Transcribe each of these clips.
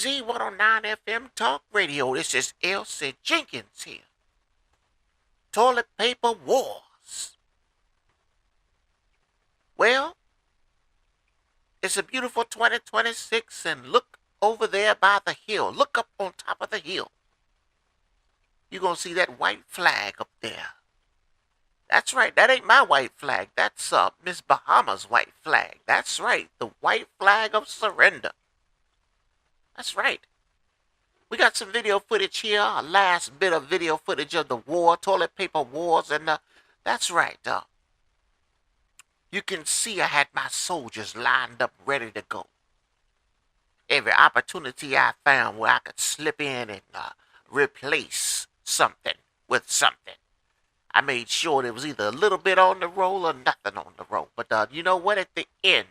ZZ109FM Talk Radio. This is Elsie Jenkins here. Toilet paper wars. Well, it's a beautiful 2026 and look over there by the hill. Look up on top of the hill. You're going to see that white flag up there. That's right. That ain't my white flag. That's Miss Bahama's white flag. That's right. The white flag of surrender. That's right. We got some video footage here. Our last bit of video footage of the war, toilet paper wars. And that's right. You can see I had my soldiers lined up ready to go. Every opportunity I found where I could slip in and replace something with something. I made sure there was either a little bit on the roll or nothing on the roll. But you know what? At the end,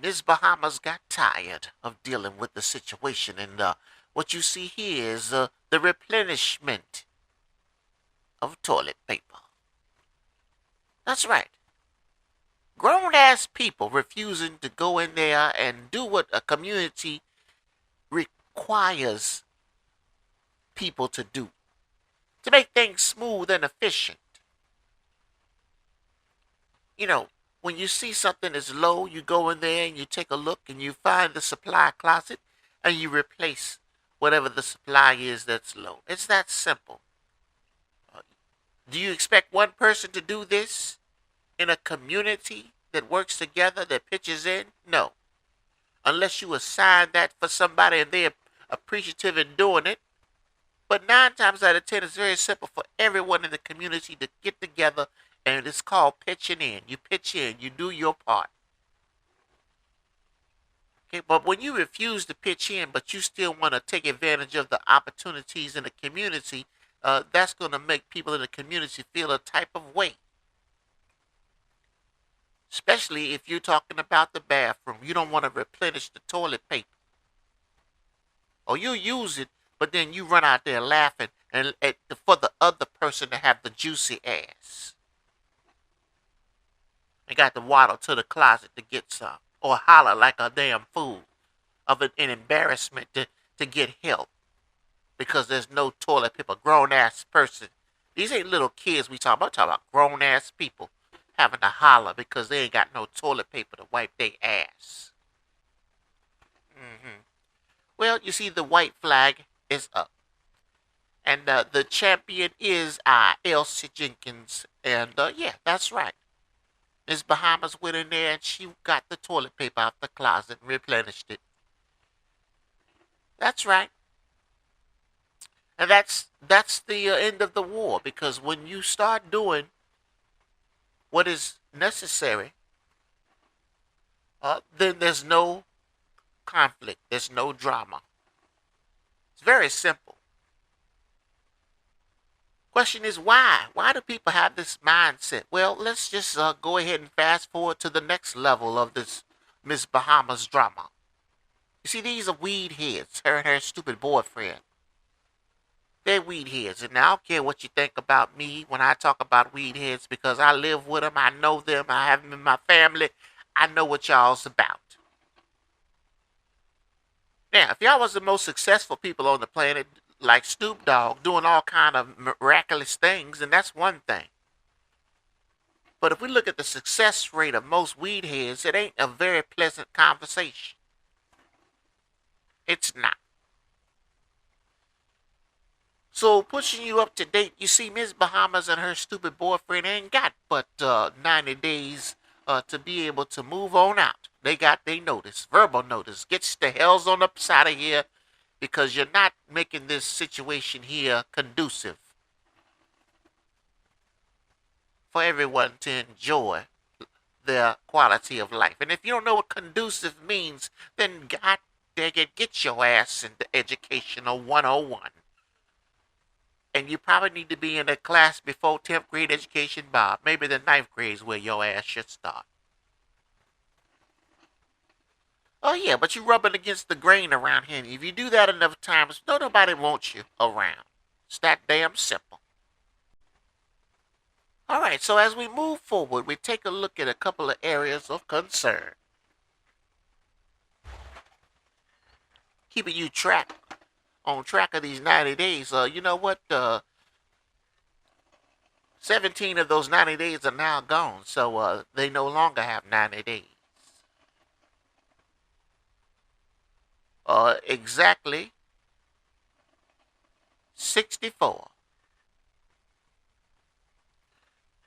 Ms. Bahamas got tired of dealing with the situation. And what you see here is the replenishment of toilet paper. That's right. Grown-ass people refusing to go in there and do what a community requires people to do. To make things smooth and efficient. You know, when you see something is low, you go in there and you take a look and you find the supply closet and you replace whatever the supply is that's low. It's that simple. Do you expect one person to do this in a community that works together, that pitches in? No. Unless you assign that for somebody and they're appreciative in doing it. But 9 times out of 10, it's very simple for everyone in the community to get together, and it's called pitching in. You pitch in, you do your part. Okay, but when you refuse to pitch in, but you still want to take advantage of the opportunities in the community, that's going to make people in the community feel a type of way. Especially if you're talking about the bathroom. You don't want to replenish the toilet paper. Or you use it, but then you run out there laughing and for the other person to have the juicy ass. And got to waddle to the closet to get some. Or holler like a damn fool of an embarrassment to get help. Because there's no toilet paper. Grown-ass person. These ain't little kids we talking about. I'm talking about grown-ass people having to holler because they ain't got no toilet paper to wipe their ass. Well, you see the white flag is up. And the champion is Elsie Jenkins. And yeah, that's right. Ms. Bahamas went in there and she got the toilet paper out the closet and replenished it. That's right. And that's the end of the war. Because when you start doing what is necessary, then there's no conflict. There's no drama. It's very simple. Question is why? Why do people have this mindset? Well, let's just go ahead and fast forward to the next level of this Miss Bahamas drama. You see, these are weed heads, her and her stupid boyfriend. They're weed heads, and I don't care what you think about me when I talk about weed heads because I live with them, I know them, I have them in my family, I know what y'all's about. Now, if y'all was the most successful people on the planet, like Snoop Dogg, doing all kind of miraculous things, then that's one thing. But if we look at the success rate of most weed heads, it ain't a very pleasant conversation. It's not. So, pushing you up to date, you see Ms. Bahamas and her stupid boyfriend ain't got but 90 days to be able to move on out. They got their notice, verbal notice. Get the hells on up out of here because you're not making this situation here conducive for everyone to enjoy their quality of life. And if you don't know what conducive means, then God dang it, get your ass into Educational 101. And you probably need to be in a class before 10th grade education, Bob. Maybe the 9th grade is where your ass should start. Oh, yeah, but you're rubbing against the grain around here. If you do that enough times, nobody wants you around. It's that damn simple. All right, so as we move forward, we take a look at a couple of areas of concern. keeping you on track of these 90 days. You know what? 17 of those 90 days are now gone, so they no longer have 90 days. Exactly 64.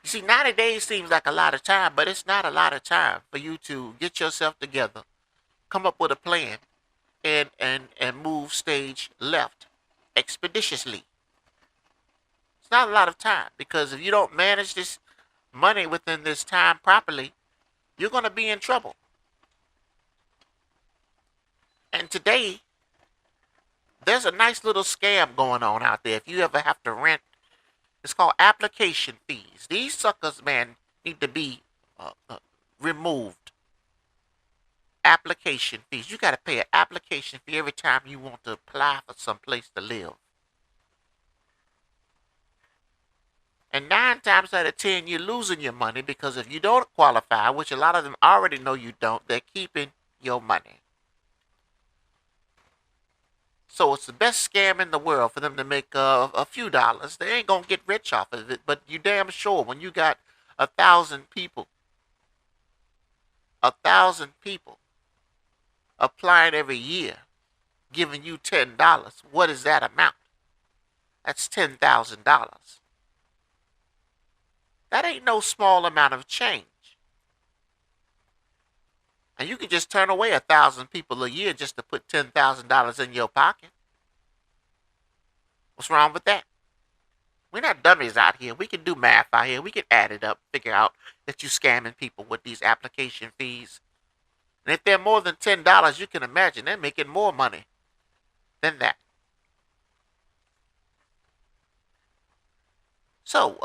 You see, 90 days seems like a lot of time, but it's not a lot of time for you to get yourself together, come up with a plan, and move stage left expeditiously. It's not a lot of time, because if you don't manage this money within this time properly, you're going to be in trouble. And today, there's a nice little scam going on out there. If you ever have to rent, it's called application fees. These suckers, man, need to be removed. Application fees. You got to pay an application fee every time you want to apply for some place to live. And 9 times out of 10, you're losing your money, because if you don't qualify, which a lot of them already know you don't, they're keeping your money. So it's the best scam in the world for them to make a few dollars. They ain't going to get rich off of it, but you damn sure when you got 1,000 people, 1,000 people applying every year, giving you $10, what is that amount? That's $10,000. That ain't no small amount of change. And you can just turn away 1,000 people a year just to put $10,000 in your pocket. What's wrong with that? We're not dummies out here. We can do math out here. We can add it up, figure out that you're scamming people with these application fees. And if they're more than $10, you can imagine they're making more money than that. So,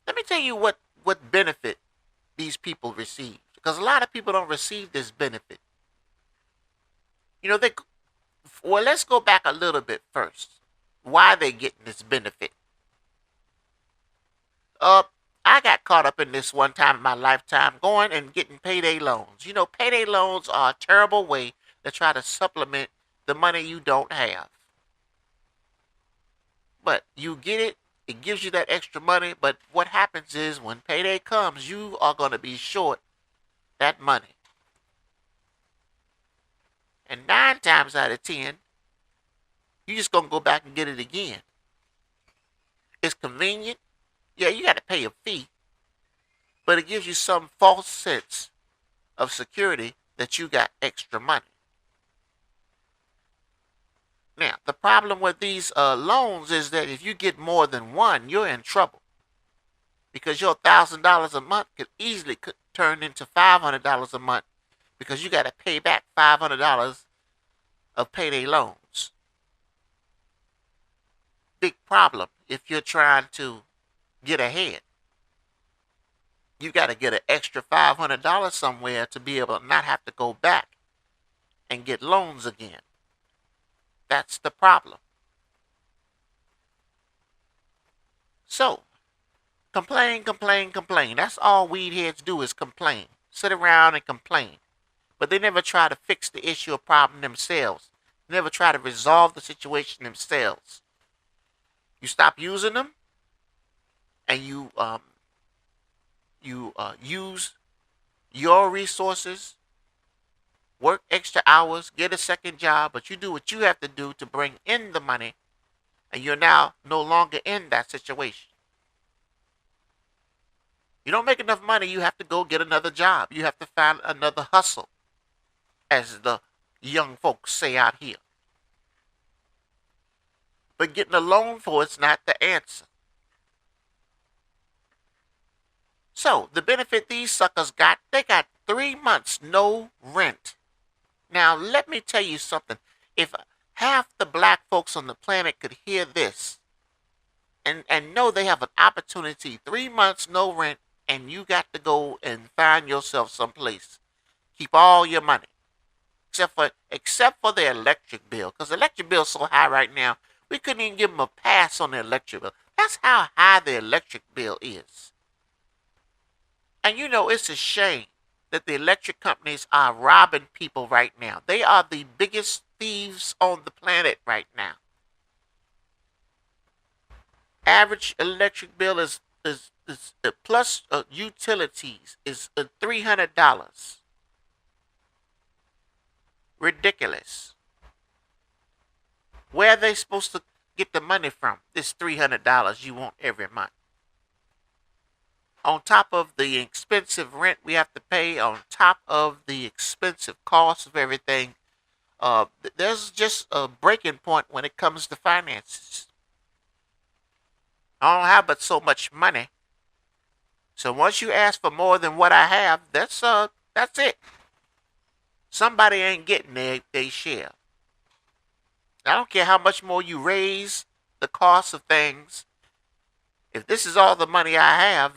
let me tell you what benefit these people receive. Because a lot of people don't receive this benefit. You know, let's go back a little bit first. Why they getting this benefit? I got caught up in this one time in my lifetime, going and getting payday loans. You know, payday loans are a terrible way to try to supplement the money you don't have. But you get it. It gives you that extra money, but what happens is when payday comes, you are going to be short that money. And 9 times out of 10, you're just going to go back and get it again. It's convenient. Yeah, you got to pay a fee, but it gives you some false sense of security that you got extra money. Now, the problem with these loans is that if you get more than one, you're in trouble. Because your $1,000 a month could easily turn into $500 a month, because you got to pay back $500 of payday loans. Big problem if you're trying to get ahead. You got to get an extra $500 somewhere to be able to not have to go back and get loans again. That's the problem. So, complain. That's all weed heads do, is complain. Sit around and complain. But they never try to fix the issue or problem themselves. They never try to resolve the situation themselves. You stop using them, and you use your resources, work extra hours, get a second job, but you do what you have to do to bring in the money, and you're now no longer in that situation. You don't make enough money, you have to go get another job. You have to find another hustle, as the young folks say out here. But getting a loan for it's not the answer. So, the benefit these suckers got, they got 3 months no rent. Now, let me tell you something. If half the black folks on the planet could hear this and know they have an opportunity, 3 months no rent, and you got to go and find yourself someplace. Keep all your money. Except for the electric bill. Because the electric bill is so high right now, we couldn't even give them a pass on the electric bill. That's how high the electric bill is. And you know, it's a shame that the electric companies are robbing people right now. They are the biggest thieves on the planet right now. Average electric bill is plus utilities is $300. Ridiculous. Where are they supposed to get the money from? This $300 you want every month. On top of the expensive rent we have to pay, on top of the expensive cost of everything, there's just a breaking point when it comes to finances. I don't have but so much money. So once you ask for more than what I have, that's it. Somebody ain't getting their share. I don't care how much more you raise the cost of things. If this is all the money I have,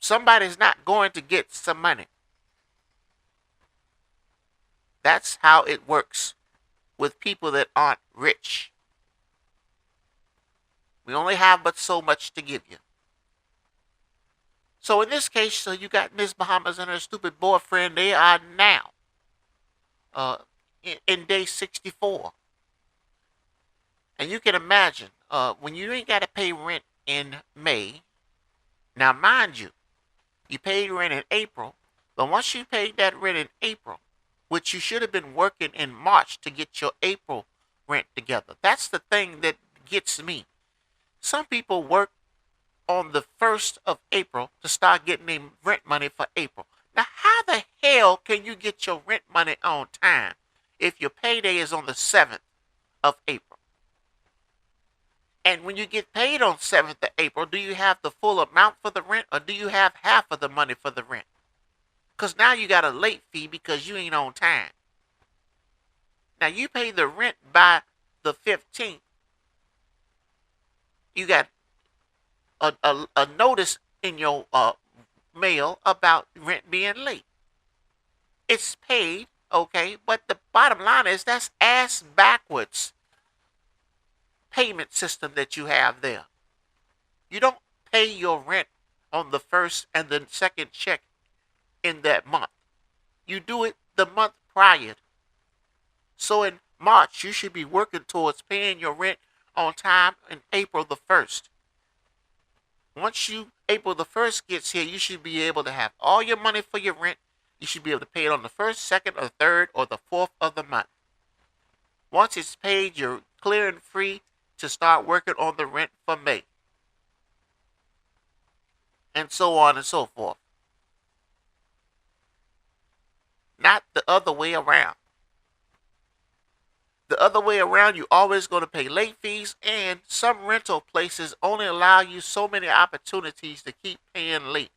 somebody's not going to get some money. That's how it works with people that aren't rich. We only have but so much to give you. So in this case, so you got Miss Bahamas and her stupid boyfriend. They are now in day 64. And you can imagine, when you ain't got to pay rent in May. Now, mind you, you paid rent in April. But once you paid that rent in April, which you should have been working in March to get your April rent together. That's the thing that gets me. Some people work on the 1st of April to start getting their rent money for April. Now, how the hell can you get your rent money on time if your payday is on the 7th of April? And when you get paid on 7th of April, do you have the full amount for the rent, or do you have half of the money for the rent? Because now you got a late fee because you ain't on time. Now, you pay the rent by the 15th. You got a notice in your mail about rent being late. It's paid, okay, but the bottom line is that's ass backwards payment system that you have there. You don't pay your rent on the first and the second check in that month. You do it the month prior. So in March, you should be working towards paying your rent on time in April the 1st. Once April the 1st gets here, you should be able to have all your money for your rent. You should be able to pay it on the 1st, 2nd, or 3rd, or the 4th of the month. Once it's paid, you're clear and free to start working on the rent for May. And so on and so forth. Not the other way around. The other way around, you're always going to pay late fees, and some rental places only allow you so many opportunities to keep paying late.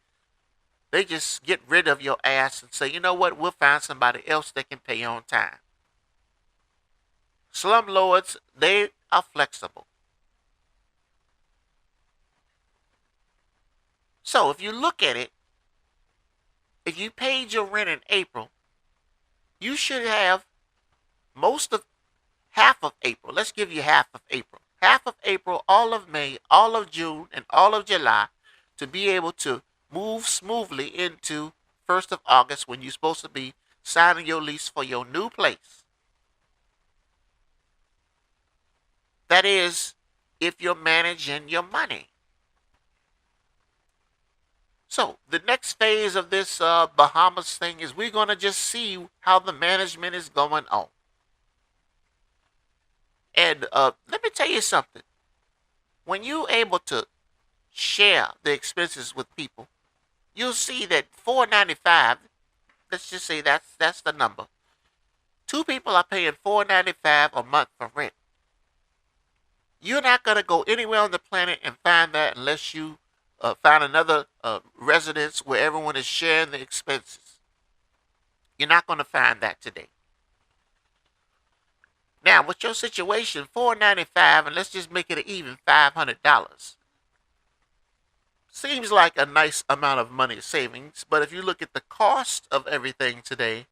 They just get rid of your ass and say, you know what, we'll find somebody else that can pay on time. Slumlords, they are flexible. So if you look at it, if you paid your rent in April, you should have half of April. Let's give you half of April. Half of April, all of May, all of June, and all of July to be able to move smoothly into 1st of August when you're supposed to be signing your lease for your new place. That is, if you're managing your money. So the next phase of this Bahamas thing is we're going to just see how the management is going on. And let me tell you something. When you're able to share the expenses with people, you'll see that $4.95, let's just say that's the number. 2 people are paying $4.95 a month for rent. You're not going to go anywhere on the planet and find that unless you find another residence where everyone is sharing the expenses. You're not going to find that today. Now, with your situation, $4.95, and let's just make it an even $500. Seems like a nice amount of money savings, but if you look at the cost of everything today,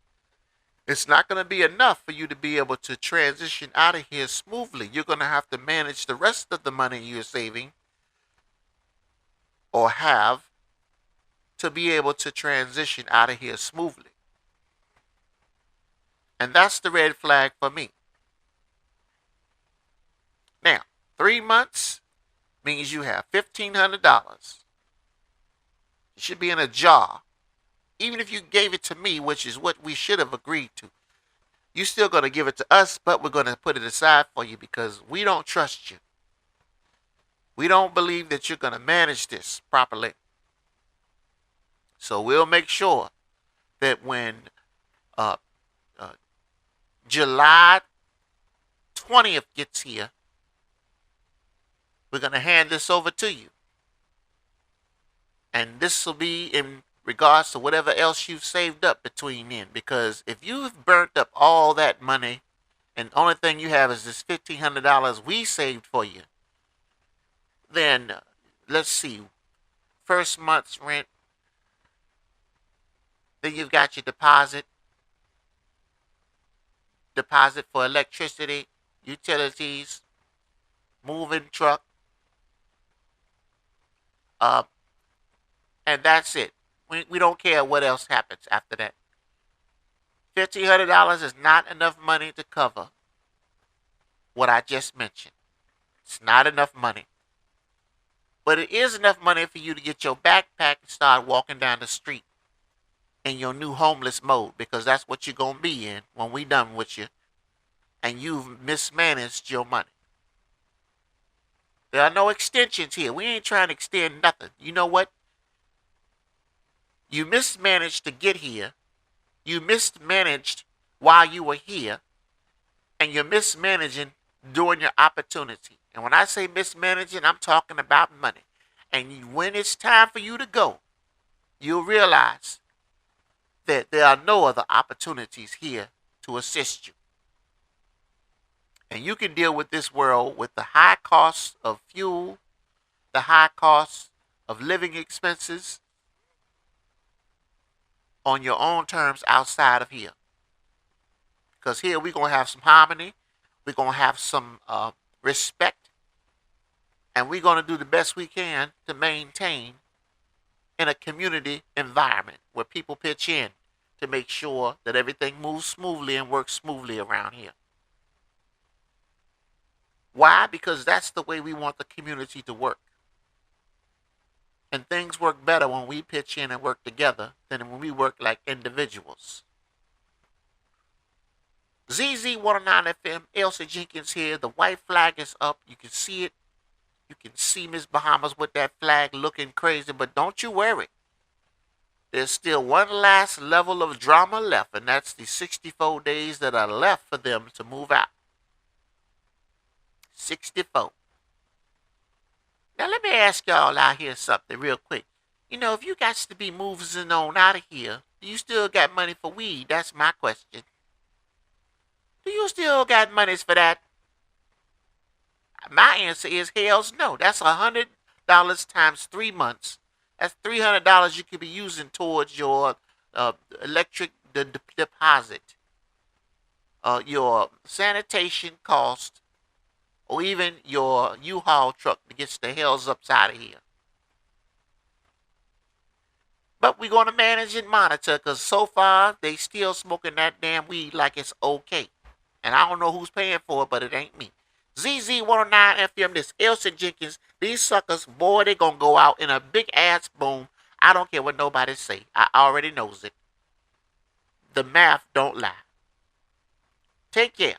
it's not going to be enough for you to be able to transition out of here smoothly. You're going to have to manage the rest of the money you're saving or have to be able to transition out of here smoothly. And that's the red flag for me. Now, 3 months means you have $1,500. It should be in a jar. Even if you gave it to me, which is what we should have agreed to, you're still going to give it to us, but we're going to put it aside for you because we don't trust you. We don't believe that you're going to manage this properly. So we'll make sure that when July 20th gets here, we're going to hand this over to you. And this will be in regards to whatever else you've saved up between then. Because if you've burnt up all that money and the only thing you have is this $1,500 we saved for you, then let's see, first month's rent, then you've got your deposit for electricity, utilities, moving truck, and that's it. We don't care what else happens after that. $1,500 is not enough money to cover what I just mentioned. It's not enough money. But it is enough money for you to get your backpack and start walking down the street in your new homeless mode, because that's what you're going to be in when we done with you and you've mismanaged your money. There are no extensions here. We ain't trying to extend nothing. You know what? You mismanaged to get here. You mismanaged while you were here. And you're mismanaging during your opportunity. And when I say mismanaging, I'm talking about money. And when it's time for you to go, you'll realize that there are no other opportunities here to assist you. And you can deal with this world with the high cost of fuel, the high cost of living expenses on your own terms outside of here. Because here we're going to have some harmony, we're going to have some respect, and we're going to do the best we can to maintain in a community environment where people pitch in to make sure that everything moves smoothly and works smoothly around here. Why? Because that's the way we want the community to work. And things work better when we pitch in and work together than when we work like individuals. ZZ109FM, Elsie Jenkins here. The white flag is up. You can see it. You can see Miss Bahamas with that flag looking crazy, but don't you worry. There's still one last level of drama left, and that's the 64 days that are left for them to move out. 64. Now let me ask y'all out here something real quick. You know, if you got to be moving on out of here, do you still got money for weed? That's my question. Do you still got monies for that? My answer is hell's no. That's $100 times 3 months. That's $300 you could be using towards your electric deposit, your sanitation cost, or even your U-Haul truck to get the hells upside of here. But we're going to manage and monitor, because so far they still smoking that damn weed like it's okay. And I don't know who's paying for it, but it ain't me. ZZ109FM, this Elsie Jenkins. These suckers, boy, they going to go out in a big ass boom. I don't care what nobody say. I already knows it. The math don't lie. Take care.